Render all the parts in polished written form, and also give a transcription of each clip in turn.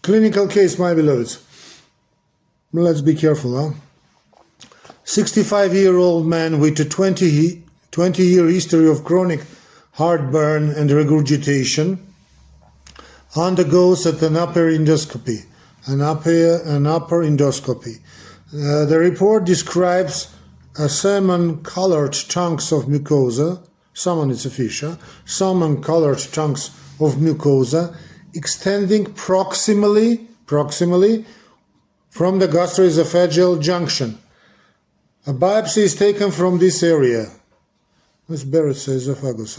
Clinical case, my beloveds. Let's be careful, huh? 65-year-old man with a 20-year history of chronic heartburn and regurgitation undergoes an upper endoscopy. The report describes a salmon-colored chunks of mucosa, salmon is a fish, salmon-colored chunks of mucosa extending proximally from the gastroesophageal junction. A biopsy is taken from this area. That's Barrett's esophagus.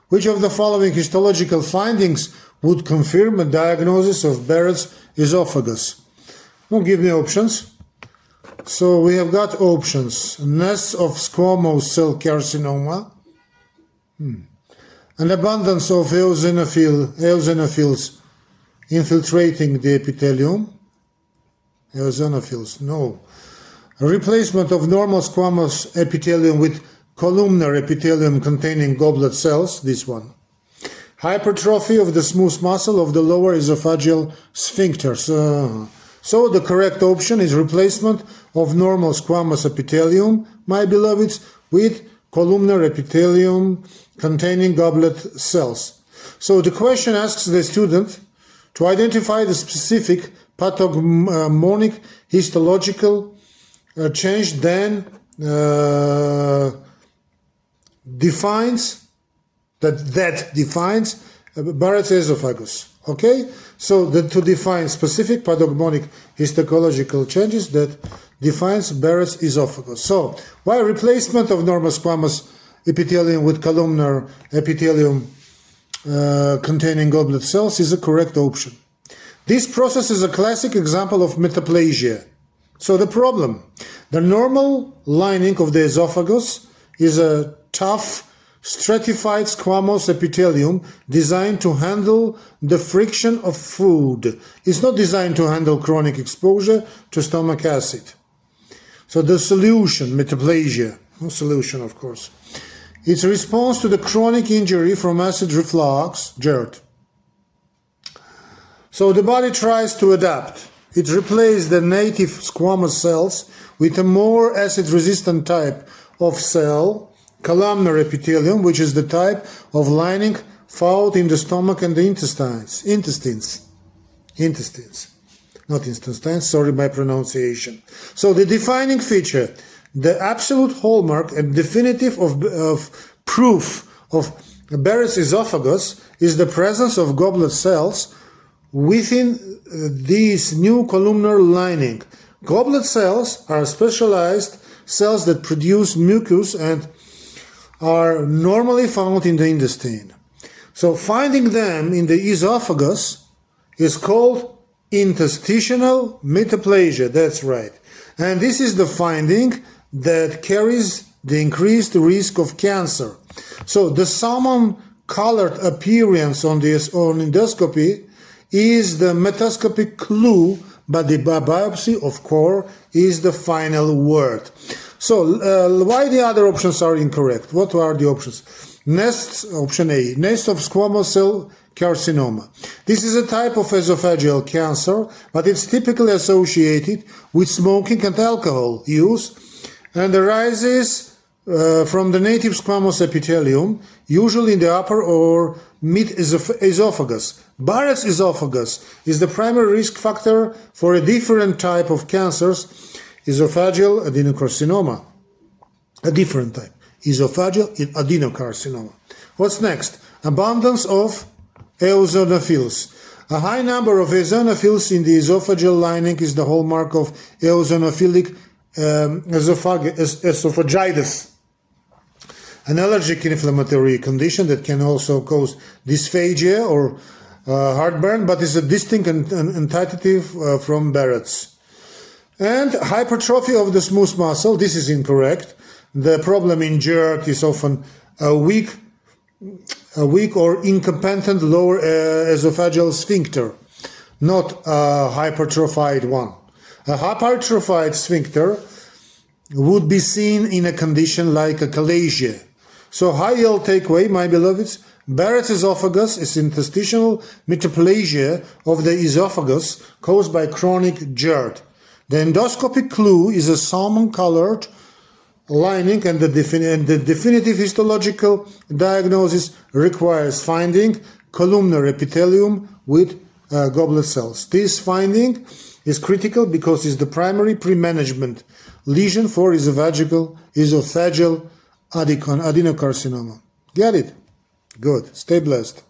Which of the following histological findings would confirm a diagnosis of Barrett's esophagus? Don't give me options. So we have got options. Nests of squamous cell carcinoma, an abundance of eosinophils infiltrating the epithelium. Eosinophils, no. A replacement of normal squamous epithelium with columnar epithelium containing goblet cells, this one. Hypertrophy of the smooth muscle of the lower esophageal sphincter. So the correct option is replacement of normal squamous epithelium, my beloveds, with columnar epithelium containing goblet cells. So the question asks the student to identify the specific pathognomonic histological change, then defines Barrett's esophagus. Okay, so to define specific pathognomonic histological changes that defines Barrett's esophagus. So why replacement of normal squamous epithelium with columnar epithelium containing goblet cells is a correct option. This process is a classic example of metaplasia. So the problem, the normal lining of the esophagus is a tough, stratified squamous epithelium designed to handle the friction of food. It's not designed to handle chronic exposure to stomach acid. So the solution, metaplasia, no solution of course. It's a response to the chronic injury from acid reflux, GERD. So the body tries to adapt. It replaces the native squamous cells with a more acid-resistant type of cell, columnar epithelium, which is the type of lining found in the stomach and the intestines. Not intestines, sorry my pronunciation. So the defining feature, the absolute hallmark and definitive of proof of Barrett's esophagus is the presence of goblet cells within this new columnar lining. Goblet cells are specialized cells that produce mucus and are normally found in the intestine. So finding them in the esophagus is called interstitial metaplasia, that's right. And this is the finding that carries the increased risk of cancer. So the salmon-colored appearance on endoscopy is the metoscopic clue, but the biopsy, of course, is the final word. So why the other options are incorrect? What are the options? Nests, option A, nest of squamous cell carcinoma. This is a type of esophageal cancer, but it's typically associated with smoking and alcohol use and arises from the native squamous epithelium, usually in the upper or mid-esophagus. Barrett's esophagus is the primary risk factor for a different type of cancers, esophageal adenocarcinoma. A different type, esophageal adenocarcinoma. What's next? Abundance of eosinophils. A high number of eosinophils in the esophageal lining is the hallmark of eosinophilic esophagitis, an allergic inflammatory condition that can also cause dysphagia or heartburn, but is a distinct entity from Barrett's. And hypertrophy of the smooth muscle, this is incorrect. The problem in GERD is often a weak or incompetent lower esophageal sphincter, not a hypertrophied one. A hypertrophied sphincter would be seen in a condition like achalasia. So high yield takeaway, my beloveds, Barrett's esophagus is interstitial metaplasia of the esophagus caused by chronic GERD. The endoscopy clue is a salmon-colored lining, and the definitive histological diagnosis requires finding columnar epithelium with goblet cells. This finding is critical because it's the primary pre-management lesion for esophageal adenocarcinoma. Get it? Good. Stay blessed.